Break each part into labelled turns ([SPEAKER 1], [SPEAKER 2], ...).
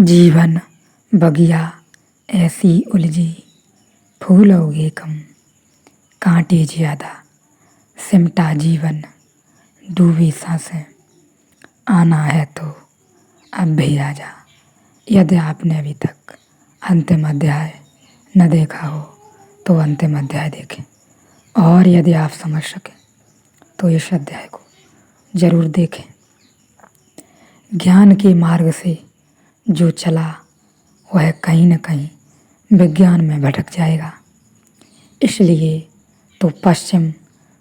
[SPEAKER 1] जीवन बगिया ऐसी उलझी, फूल उगे कम, कांटे ज्यादा, सिमटा जीवन, डूबी सांसें, आना है तो अब भी आजा। यदि आपने अभी तक अंतिम अध्याय न देखा हो तो अंतिम अध्याय देखें, और यदि आप समझ सकें तो इस अध्याय को जरूर देखें। ज्ञान के मार्ग से जो चला वह कहीं न कहीं विज्ञान में भटक जाएगा, इसलिए तो पश्चिम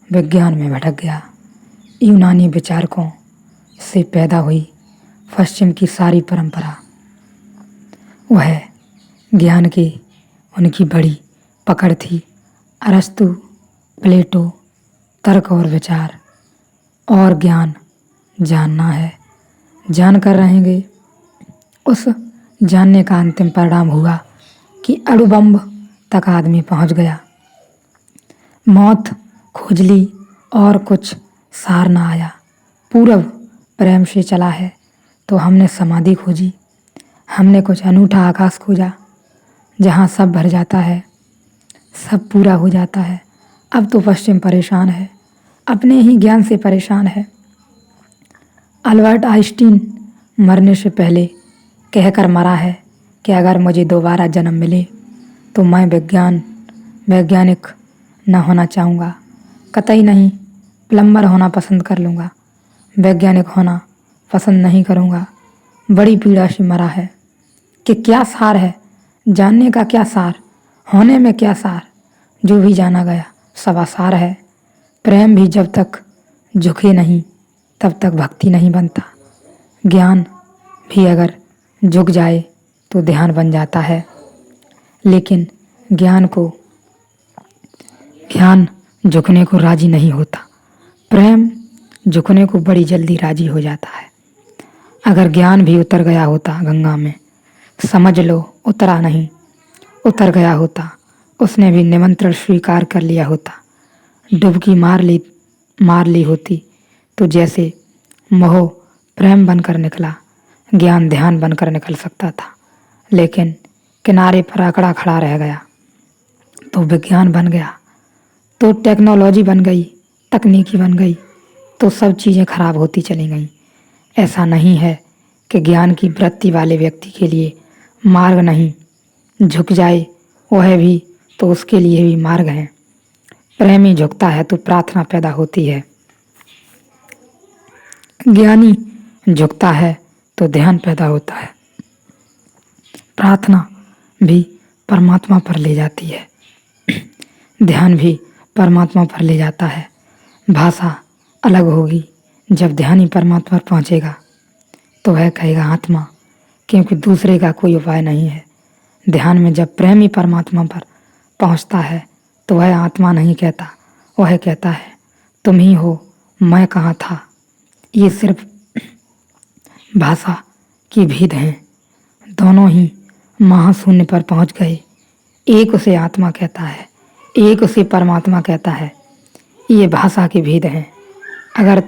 [SPEAKER 1] विज्ञान में भटक गया। यूनानी विचारकों से पैदा हुई पश्चिम की सारी परंपरा, वह ज्ञान की उनकी बड़ी पकड़ थी। अरस्तु, प्लेटो, तर्क और विचार और ज्ञान जानना है, जानकर रहेंगे। उस जानने का अंतिम परिणाम हुआ कि अणुबम तक आदमी पहुंच गया। मौत खोज ली और कुछ सार न आया। पूरब प्रेम से चला है तो हमने समाधि खोजी, हमने कुछ अनूठा आकाश खोजा जहां सब भर जाता है, सब पूरा हो जाता है। अब तो पश्चिम परेशान है, अपने ही ज्ञान से परेशान है। अल्बर्ट आइंस्टीन मरने से पहले कहकर मरा है कि अगर मुझे दोबारा जन्म मिले तो मैं वैज्ञानिक न होना चाहूँगा, कतई नहीं। प्लम्बर होना पसंद कर लूँगा, वैज्ञानिक होना पसंद नहीं करूँगा। बड़ी पीड़ा से मरा है कि क्या सार है, जानने का क्या सार, होने में क्या सार। जो भी जाना गया सब आसार है। प्रेम भी जब तक झुके नहीं तब तक भक्ति नहीं बनता। ज्ञान भी अगर झुक जाए तो ध्यान बन जाता है, लेकिन ज्ञान झुकने को राजी नहीं होता। प्रेम झुकने को बड़ी जल्दी राजी हो जाता है। अगर ज्ञान भी उतर गया होता गंगा में, समझ लो उतरा नहीं, उतर गया होता, उसने भी निमंत्रण स्वीकार कर लिया होता, डुबकी मार ली होती, तो जैसे मोह प्रेम बनकर निकला, ज्ञान ध्यान बनकर निकल सकता था। लेकिन किनारे पर आंकड़ा खड़ा रह गया तो विज्ञान बन गया, तो टेक्नोलॉजी बन गई, तकनीकी बन गई, तो सब चीज़ें खराब होती चली गईं। ऐसा नहीं है कि ज्ञान की वृत्ति वाले व्यक्ति के लिए मार्ग नहीं, झुक जाए वह भी तो उसके लिए भी मार्ग है। प्रेमी झुकता है तो प्रार्थना पैदा होती है, ज्ञानी झुकता है तो ध्यान पैदा होता है। प्रार्थना भी परमात्मा पर ले जाती है, ध्यान भी परमात्मा पर ले जाता है। भाषा अलग होगी, जब ध्यानी परमात्मा पर पहुंचेगा तो वह कहेगा आत्मा, क्योंकि दूसरे का कोई उपाय नहीं है। ध्यान में जब प्रेमी परमात्मा पर पहुंचता है तो वह आत्मा नहीं कहता, वह कहता है तुम ही हो, मैं कहाँ था। ये सिर्फ भाषा की भेद हैं, दोनों ही महाशून्य पर पहुंच गए। एक उसे आत्मा कहता है, एक उसे परमात्मा कहता है। ये भाषा के भेद हैं। अगर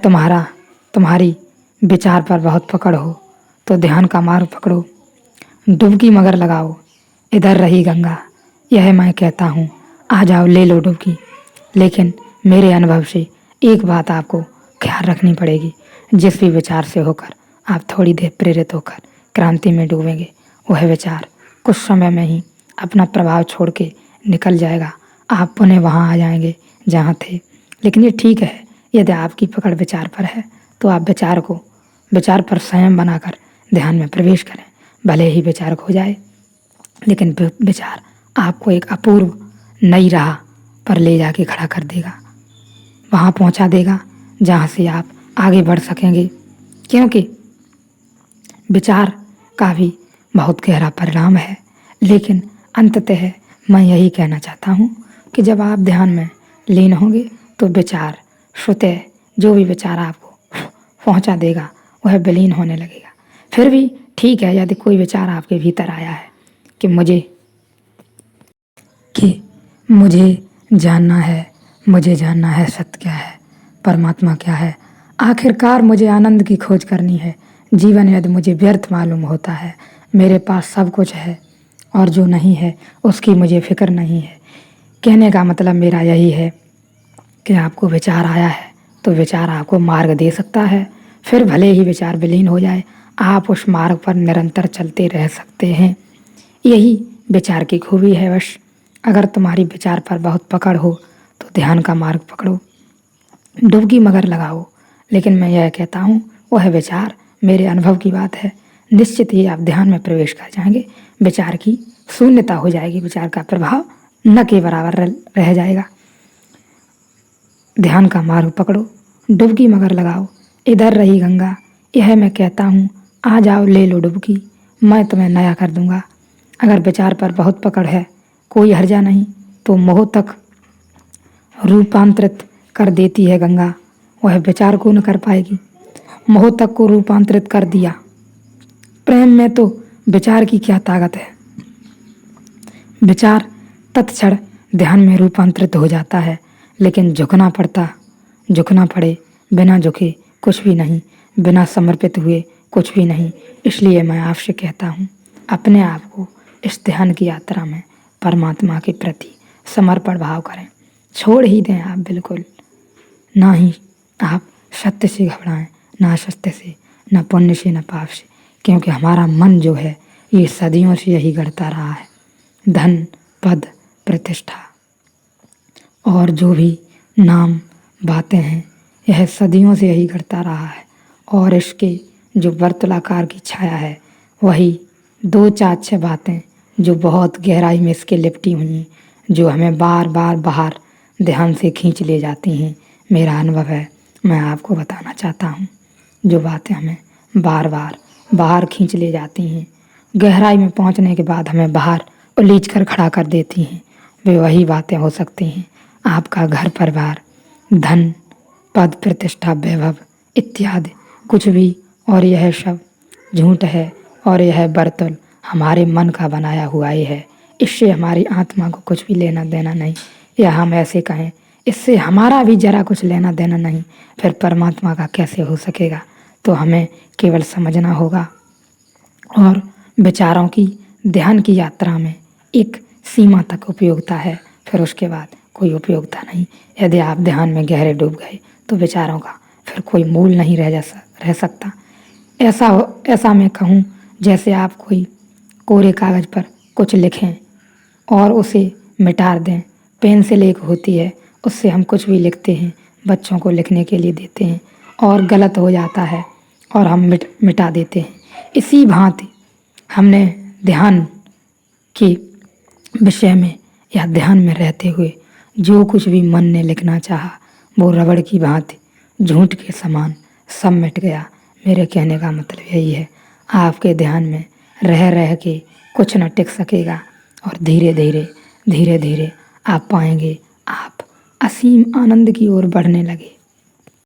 [SPEAKER 1] तुम्हारी विचार पर बहुत पकड़ हो तो ध्यान का मार्ग पकड़ो, डुबकी मगर लगाओ, इधर रही गंगा, यह मैं कहता हूँ, आ जाओ ले लो डुबकी। लेकिन मेरे अनुभव से एक बात आपको ख्याल रखनी पड़ेगी, जिस भी विचार से होकर आप थोड़ी देर प्रेरित होकर क्रांति में डूबेंगे, वह विचार कुछ समय में ही अपना प्रभाव छोड़ के निकल जाएगा। आप पुनः वहाँ आ जाएंगे जहाँ थे। लेकिन ये ठीक है, यदि आपकी पकड़ विचार पर है तो आप विचार पर संयम बनाकर ध्यान में प्रवेश करें। भले ही विचार खो जाए, लेकिन विचार आपको एक अपूर्व नई राह पर ले जाके खड़ा कर देगा, वहाँ पहुँचा देगा जहाँ से आप आगे बढ़ सकेंगे। क्योंकि विचार का भी बहुत गहरा परिणाम है। लेकिन अंततः मैं यही कहना चाहता हूँ कि जब आप ध्यान में लीन होंगे तो विचार स्वतः जो भी विचार आपको पहुँचा देगा वह विलीन होने लगेगा। फिर भी ठीक है, यदि कोई विचार आपके भीतर आया है कि मुझे जानना है सत्य क्या है, परमात्मा क्या है, आखिरकार मुझे आनंद की खोज करनी है। जीवन यदि मुझे व्यर्थ मालूम होता है, मेरे पास सब कुछ है और जो नहीं है उसकी मुझे फिक्र नहीं है। कहने का मतलब मेरा यही है कि आपको विचार आया है तो विचार आपको मार्ग दे सकता है। फिर भले ही विचार विलीन हो जाए, आप उस मार्ग पर निरंतर चलते रह सकते हैं। यही विचार की खूबी है। बस अगर तुम्हारी विचार पर बहुत पकड़ हो तो ध्यान का मार्ग पकड़ो, डुबकी मगर लगाओ। लेकिन मैं यह कहता हूँ वह विचार मेरे अनुभव की बात है, निश्चित ही आप ध्यान में प्रवेश कर जाएंगे, विचार की शून्यता हो जाएगी, विचार का प्रभाव न के बराबर रह जाएगा। ध्यान का मार्ग पकड़ो, डुबकी मगर लगाओ, इधर रही गंगा। यह मैं कहता हूँ, आ जाओ ले लो डुबकी, मैं तुम्हें नया कर दूंगा। अगर विचार पर बहुत पकड़ है, कोई हर्जा नहीं, तो मोह तक रूपांतरित कर देती है गंगा, वह विचार को न कर पाएगी। मोह तक को रूपांतरित कर दिया, प्रेम में तो विचार की क्या ताकत है। विचार तत्क्षण ध्यान में रूपांतरित हो जाता है, लेकिन झुकना पड़े, बिना झुके कुछ भी नहीं, बिना समर्पित हुए कुछ भी नहीं। इसलिए मैं आपसे कहता हूँ, अपने आप को इस ध्यान की यात्रा में परमात्मा के प्रति समर्पण भाव करें। छोड़ ही दें आप बिल्कुल, ना ही आप सत्य से घबराएं, ना सत्य से, ना पुण्य से, ना पाप से, क्योंकि हमारा मन जो है ये सदियों से यही करता रहा है। धन, पद, प्रतिष्ठा और जो भी नाम बातें हैं, यह सदियों से यही करता रहा है। और इसके जो वर्तुलाकार की छाया है, वही दो चार छह बातें जो बहुत गहराई में इसके लिपटी हुई हैं, जो हमें बार बार बाहर ध्यान से खींच ले जाती हैं। मेरा अनुभव है, मैं आपको बताना चाहता हूँ, जो बातें हमें बार बार बाहर खींच ले जाती हैं, गहराई में पहुँचने के बाद हमें बाहर उलीच कर खड़ा कर देती हैं, वे वही बातें हो सकती हैं। आपका घर परिवार, धन, पद, प्रतिष्ठा, वैभव इत्यादि कुछ भी, और यह सब झूठ है और यह बर्तुल हमारे मन का बनाया हुआ ही है। इससे हमारी आत्मा को कुछ भी लेना देना नहीं, या हम ऐसे कहें इससे हमारा भी जरा कुछ लेना देना नहीं। फिर परमात्मा का कैसे हो सकेगा। तो हमें केवल समझना होगा, और विचारों की ध्यान की यात्रा में एक सीमा तक उपयोगिता है, फिर उसके बाद कोई उपयोगिता नहीं। यदि आप ध्यान में गहरे डूब गए तो विचारों का फिर कोई मूल नहीं रह सकता। ऐसा मैं कहूँ, जैसे आप कोई कोरे कागज़ पर कुछ लिखें और उसे मिटा दें। पेंसिल एक होती है, उससे हम कुछ भी लिखते हैं, बच्चों को लिखने के लिए देते हैं और गलत हो जाता है और हम मिटा देते हैं। इसी भांति हमने ध्यान के विषय में या ध्यान में रहते हुए जो कुछ भी मन ने लिखना चाहा, वो रबड़ की भांति झूठ के समान सब मिट गया। मेरे कहने का मतलब यही है, आपके ध्यान में रह के कुछ न टिक सकेगा, और धीरे धीरे आप पाएंगे आप असीम आनंद की ओर बढ़ने लगे।